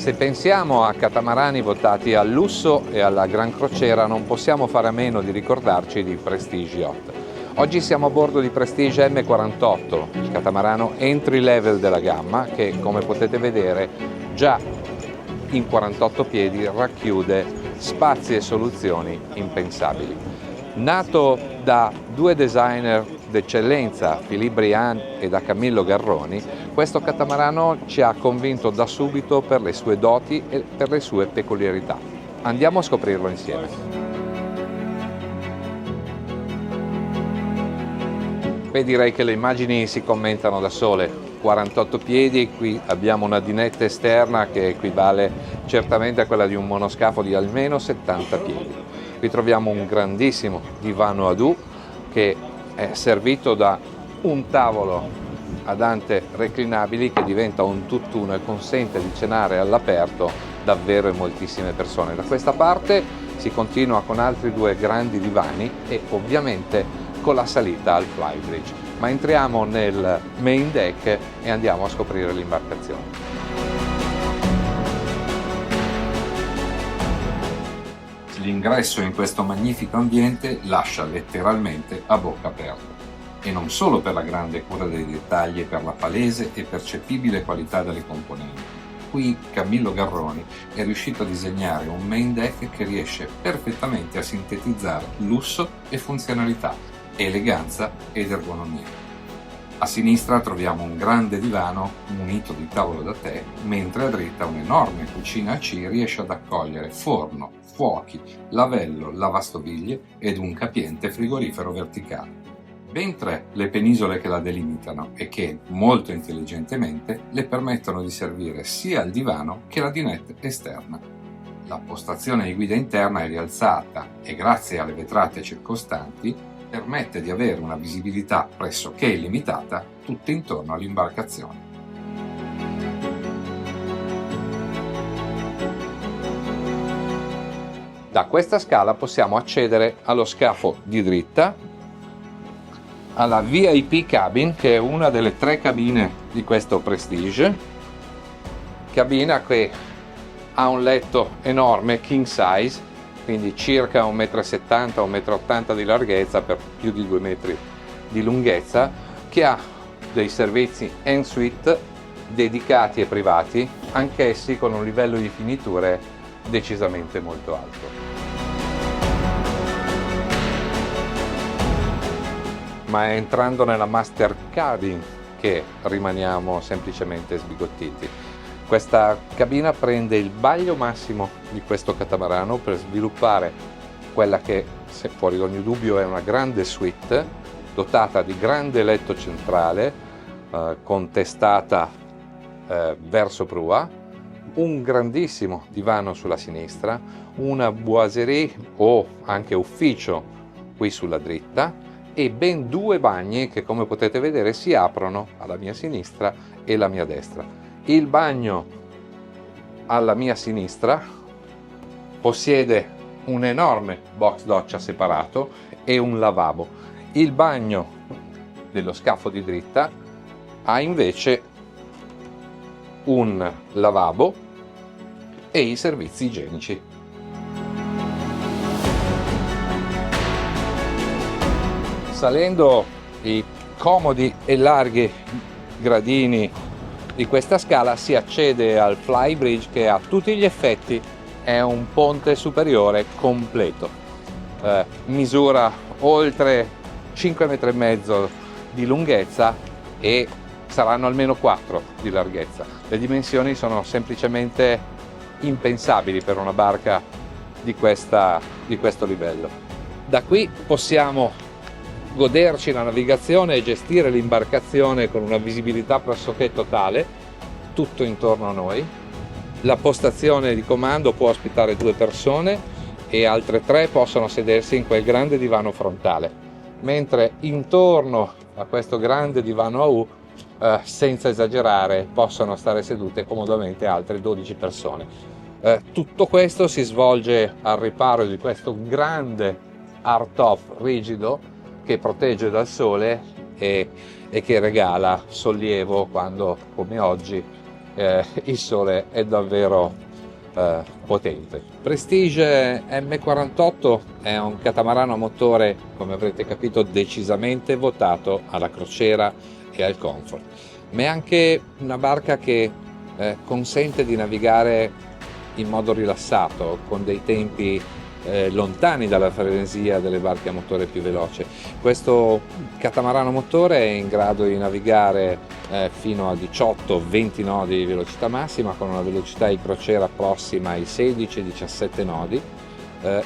Se pensiamo a catamarani votati al lusso e alla gran crociera, non possiamo fare a meno di ricordarci di Prestige Yacht. Oggi siamo a bordo di Prestige M48, il catamarano entry level della gamma che, come potete vedere, già in 48 piedi racchiude spazi e soluzioni impensabili. Nato da due designer d'eccellenza, Philippe Briand e da Camillo Garroni, questo catamarano ci ha convinto da subito per le sue doti e per le sue peculiarità. Andiamo a scoprirlo insieme. Beh, direi che le immagini si commentano da sole. 48 piedi, qui abbiamo una dinetta esterna che equivale certamente a quella di un monoscafo di almeno 70 piedi. Qui troviamo un grandissimo divano a due che è servito da un tavolo ad ante reclinabili che diventa un tutt'uno e consente di cenare all'aperto davvero in moltissime persone. Da questa parte si continua con altri due grandi divani e ovviamente con la salita al flybridge. Ma entriamo nel main deck e andiamo a scoprire l'imbarcazione. L'ingresso in questo magnifico ambiente lascia letteralmente a bocca aperta. E non solo per la grande cura dei dettagli e per la palese e percepibile qualità delle componenti. Qui Camillo Garroni è riuscito a disegnare un main deck che riesce perfettamente a sintetizzare lusso e funzionalità, eleganza ed ergonomia. A sinistra troviamo un grande divano munito di tavolo da tè, mentre a dritta un'enorme cucina a C riesce ad accogliere forno, fuochi, lavello, lavastoviglie ed un capiente frigorifero verticale. Ben tre le penisole che la delimitano e che, molto intelligentemente, le permettono di servire sia il divano che la dinette esterna. La postazione di guida interna è rialzata e, grazie alle vetrate circostanti, permette di avere una visibilità pressoché illimitata tutto intorno all'imbarcazione. Da questa scala possiamo accedere allo scafo di dritta, alla VIP Cabin, che è una delle tre cabine di questo Prestige, cabina che ha un letto enorme king size, quindi circa 1,70 m, 1,80 m di larghezza per più di 2 metri di lunghezza, che ha dei servizi en suite dedicati e privati, anch'essi con un livello di finiture decisamente molto alto. Ma è entrando nella Master Cabin che rimaniamo semplicemente sbigottiti. Questa cabina prende il vaglio massimo di questo catamarano per sviluppare quella che, se fuori da ogni dubbio, è una grande suite dotata di grande letto centrale con testata verso prua, un grandissimo divano sulla sinistra, una boiserie o anche ufficio qui sulla dritta e ben due bagni che, come potete vedere, si aprono alla mia sinistra e alla mia destra. Il bagno alla mia sinistra possiede un enorme box doccia separato e un lavabo. Il bagno dello scafo di dritta ha invece un lavabo e i servizi igienici. Salendo i comodi e larghi gradini di questa scala si accede al flybridge, che a tutti gli effetti è un ponte superiore completo. Misura oltre 5,5 m di lunghezza e saranno almeno 4 di larghezza. Le dimensioni sono semplicemente impensabili per una barca di questo livello. Da qui possiamo goderci la navigazione e gestire l'imbarcazione con una visibilità pressoché totale, tutto intorno a noi. La postazione di comando può ospitare 2 persone e altre 3 possono sedersi in quel grande divano frontale, mentre intorno a questo grande divano a U, senza esagerare, possono stare sedute comodamente altre 12 persone. Tutto questo si svolge al riparo di questo grande hardtop rigido che protegge dal sole e che regala sollievo quando, come oggi, il sole è davvero potente. Prestige M48 è un catamarano a motore, come avrete capito, decisamente votato alla crociera e al comfort, ma è anche una barca che consente di navigare in modo rilassato, con dei tempi lontani dalla frenesia delle barche a motore più veloce. Questo catamarano motore è in grado di navigare fino a 18-20 nodi di velocità massima, con una velocità di crociera prossima ai 16-17 nodi,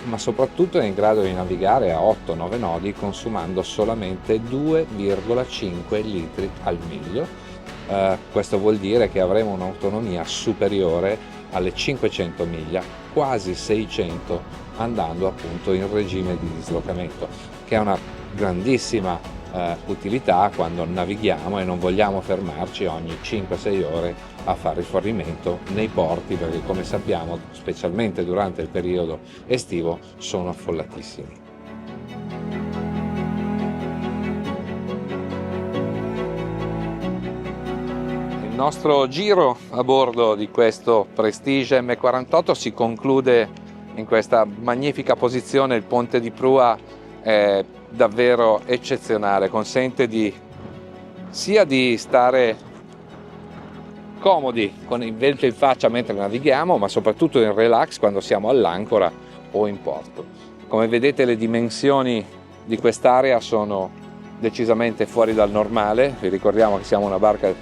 ma soprattutto è in grado di navigare a 8-9 nodi consumando solamente 2,5 litri al miglio. Questo vuol dire che avremo un'autonomia superiore alle 500 miglia, quasi 600, andando appunto in regime di dislocamento, che è una grandissima utilità quando navighiamo e non vogliamo fermarci ogni 5-6 ore a fare rifornimento nei porti, perché come sappiamo, specialmente durante il periodo estivo, sono affollatissimi. Il nostro giro a bordo di questo Prestige M48 si conclude in questa magnifica posizione. Il ponte di prua è davvero eccezionale, consente sia di stare comodi con il vento in faccia mentre navighiamo, ma soprattutto in relax quando siamo all'ancora o in porto. Come vedete, le dimensioni di quest'area sono decisamente fuori dal normale. Vi ricordiamo che siamo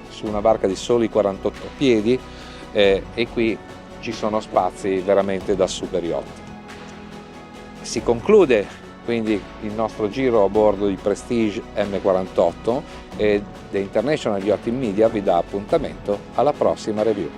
su una barca di soli 48 piedi e qui ci sono spazi veramente da super yacht. Si conclude quindi il nostro giro a bordo di Prestige M48 e The International Yachting Media vi dà appuntamento alla prossima review.